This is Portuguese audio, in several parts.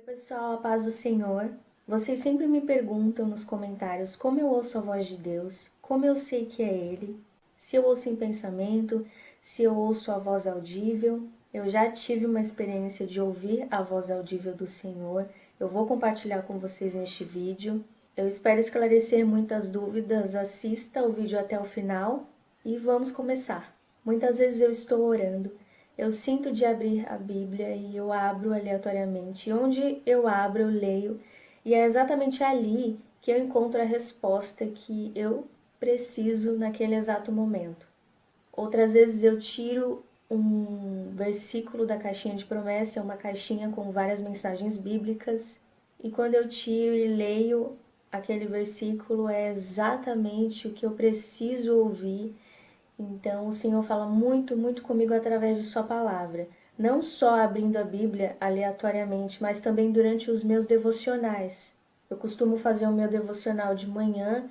Pessoal, a paz do Senhor. Vocês sempre me perguntam nos comentários como eu ouço a voz de Deus, como eu sei que é Ele, se eu ouço em pensamento, se eu ouço a voz audível. Eu já tive uma experiência de ouvir a voz audível do Senhor. Eu vou compartilhar com vocês neste vídeo. Eu espero esclarecer muitas dúvidas. Assista o vídeo até o final e vamos começar. Muitas vezes eu estou orando. Eu sinto de abrir a Bíblia e eu abro aleatoriamente. E onde eu abro, eu leio. E é exatamente ali que eu encontro a resposta que eu preciso naquele exato momento. Outras vezes eu tiro um versículo da caixinha de promessa, é uma caixinha com várias mensagens bíblicas. E quando eu tiro e leio aquele versículo, é exatamente o que eu preciso ouvir. Então, o Senhor fala muito, muito comigo através de Sua palavra. Não só abrindo a Bíblia aleatoriamente, mas também durante os meus devocionais. Eu costumo fazer o meu devocional de manhã,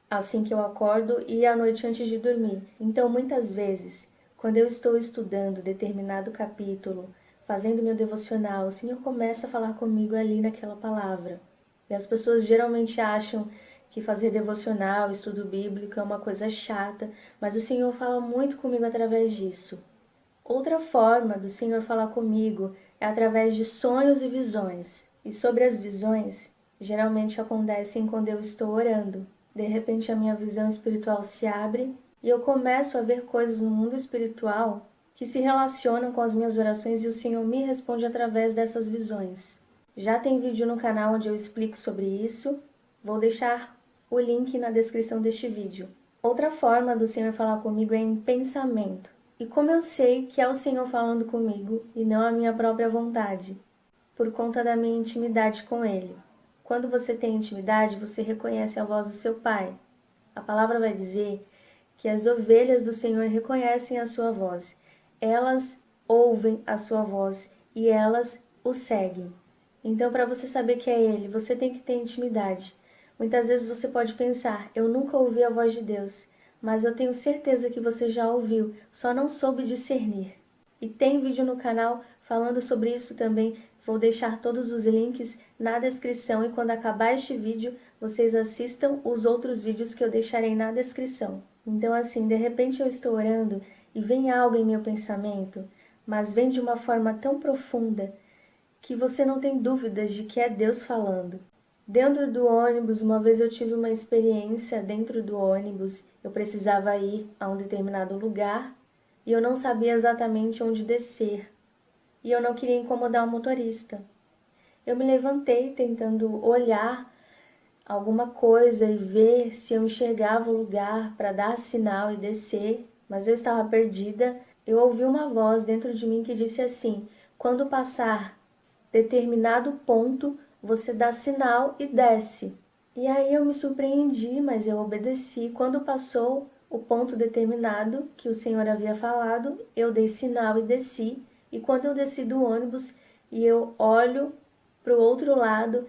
assim que eu acordo, e à noite antes de dormir. Então, muitas vezes, quando eu estou estudando determinado capítulo, fazendo meu devocional, o Senhor começa a falar comigo ali naquela palavra. E as pessoas geralmente acham que fazer devocional, estudo bíblico é uma coisa chata, mas o Senhor fala muito comigo através disso. Outra forma do Senhor falar comigo é através de sonhos e visões. E sobre as visões, geralmente acontecem quando eu estou orando. De repente a minha visão espiritual se abre e eu começo a ver coisas no mundo espiritual que se relacionam com as minhas orações e o Senhor me responde através dessas visões. Já tem vídeo no canal onde eu explico sobre isso. Vou deixar o link na descrição deste vídeo. Outra forma do Senhor falar comigo é em pensamento. E como eu sei que é o Senhor falando comigo e não a minha própria vontade? Por conta da minha intimidade com Ele. Quando você tem intimidade, você reconhece a voz do seu Pai. A palavra vai dizer que as ovelhas do Senhor reconhecem a sua voz. Elas ouvem a sua voz e elas o seguem. Então, para você saber que é Ele, você tem que ter intimidade. Muitas vezes você pode pensar, eu nunca ouvi a voz de Deus, mas eu tenho certeza que você já ouviu, só não soube discernir. E tem vídeo no canal falando sobre isso também. Vou deixar todos os links na descrição e quando acabar este vídeo, vocês assistam os outros vídeos que eu deixarei na descrição. Então assim, de repente eu estou orando e vem algo em meu pensamento, mas vem de uma forma tão profunda que você não tem dúvidas de que é Deus falando. Dentro do ônibus, uma vez eu tive uma experiência dentro do ônibus. Eu precisava ir a um determinado lugar e eu não sabia exatamente onde descer. E eu não queria incomodar o motorista. Eu me levantei tentando olhar alguma coisa e ver se eu enxergava o lugar para dar sinal e descer, mas eu estava perdida. Eu ouvi uma voz dentro de mim que disse assim: quando passar determinado ponto, você dá sinal e desce. E aí eu me surpreendi, mas eu obedeci. Quando passou o ponto determinado que o Senhor havia falado, eu dei sinal e desci. E quando eu desci do ônibus e eu olho para o outro lado,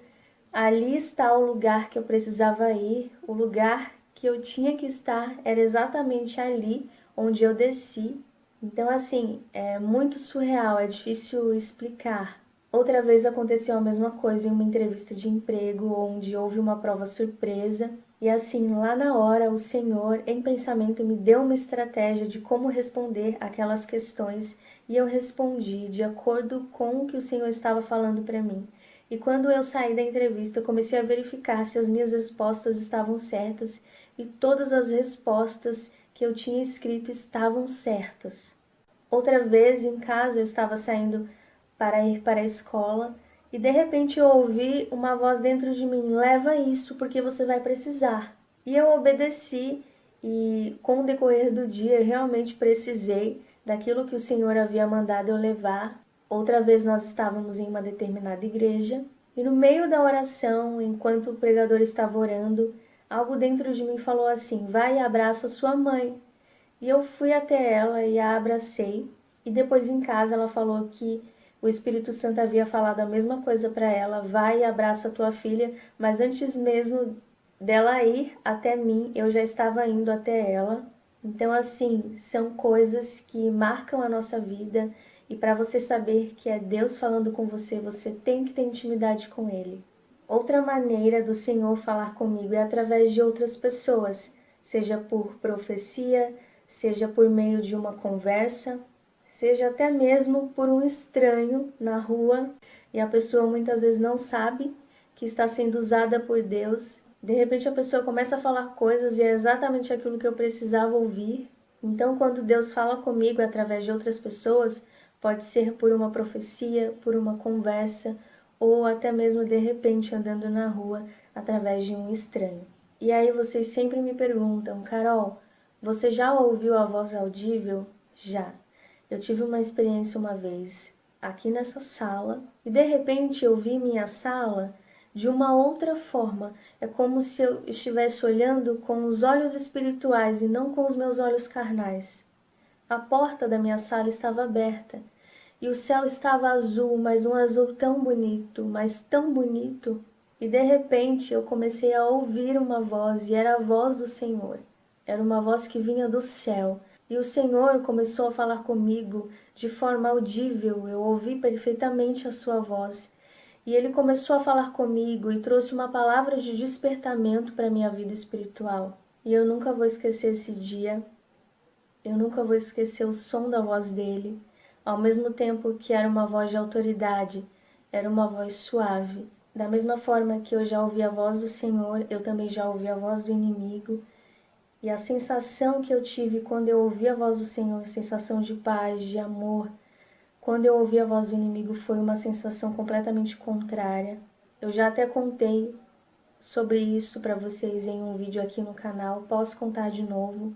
ali está o lugar que eu precisava ir, o lugar que eu tinha que estar era exatamente ali onde eu desci. Então, assim, é muito surreal, é difícil explicar. Outra vez aconteceu a mesma coisa em uma entrevista de emprego, onde houve uma prova surpresa. E assim, lá na hora, o Senhor, em pensamento, me deu uma estratégia de como responder aquelas questões. E eu respondi de acordo com o que o Senhor estava falando para mim. E quando eu saí da entrevista, eu comecei a verificar se as minhas respostas estavam certas. E todas as respostas que eu tinha escrito estavam certas. Outra vez, em casa, eu estava saindo para ir para a escola e de repente eu ouvi uma voz dentro de mim: leva isso porque você vai precisar. E eu obedeci e com o decorrer do dia eu realmente precisei daquilo que o Senhor havia mandado eu levar. Outra vez nós estávamos em uma determinada igreja e no meio da oração, enquanto o pregador estava orando, algo dentro de mim falou assim: vai e abraça sua mãe. E eu fui até ela e a abracei. E depois em casa ela falou que o Espírito Santo havia falado a mesma coisa para ela: vai e abraça tua filha. Mas antes mesmo dela ir até mim, eu já estava indo até ela. Então assim, são coisas que marcam a nossa vida E para você saber que é Deus falando com você, você tem que ter intimidade com Ele. Outra maneira do Senhor falar comigo é através de outras pessoas, seja por profecia, seja por meio de uma conversa, seja até mesmo por um estranho na rua e a pessoa muitas vezes não sabe que está sendo usada por Deus. De repente a pessoa começa a falar coisas e é exatamente aquilo que eu precisava ouvir. Então, quando Deus fala comigo através de outras pessoas, pode ser por uma profecia, por uma conversa, ou até mesmo de repente andando na rua através de um estranho. E aí vocês sempre me perguntam, Carol, você já ouviu a voz audível? Já. Eu tive uma experiência uma vez aqui nessa sala e de repente eu vi minha sala de uma outra forma. É como se eu estivesse olhando com os olhos espirituais e não com os meus olhos carnais. A porta da minha sala estava aberta e o céu estava azul, mas um azul tão bonito, mas tão bonito. E de repente eu comecei a ouvir uma voz e era a voz do Senhor. Era uma voz que vinha do céu. E o Senhor começou a falar comigo de forma audível, eu ouvi perfeitamente a sua voz. E Ele começou a falar comigo e trouxe uma palavra de despertamento para a minha vida espiritual. E eu nunca vou esquecer esse dia, eu nunca vou esquecer o som da voz dele. Ao mesmo tempo que era uma voz de autoridade, era uma voz suave. Da mesma forma que eu já ouvi a voz do Senhor, eu também já ouvi a voz do inimigo. E a sensação que eu tive quando eu ouvi a voz do Senhor, sensação de paz, de amor, quando eu ouvi a voz do inimigo foi uma sensação completamente contrária. Eu já até contei sobre isso para vocês em um vídeo aqui no canal, posso contar de novo.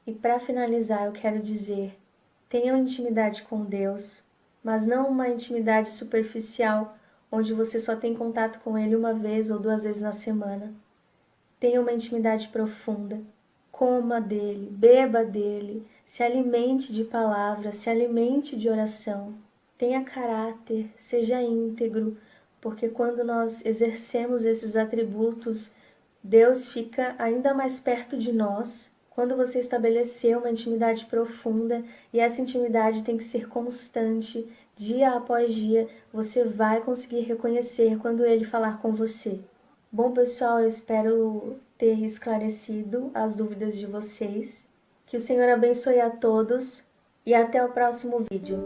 E para finalizar, eu quero dizer, tenham intimidade com Deus, mas não uma intimidade superficial, onde você só tem contato com Ele uma vez ou duas vezes na semana. Tenha uma intimidade profunda. Coma dele, beba dele, se alimente de palavras, se alimente de oração. Tenha caráter, seja íntegro, porque quando nós exercemos esses atributos, Deus fica ainda mais perto de nós. Quando você estabelecer uma intimidade profunda, e essa intimidade tem que ser constante, dia após dia, você vai conseguir reconhecer quando Ele falar com você. Bom, pessoal, eu espero ter esclarecido as dúvidas de vocês. Que o Senhor abençoe a todos e até o próximo vídeo.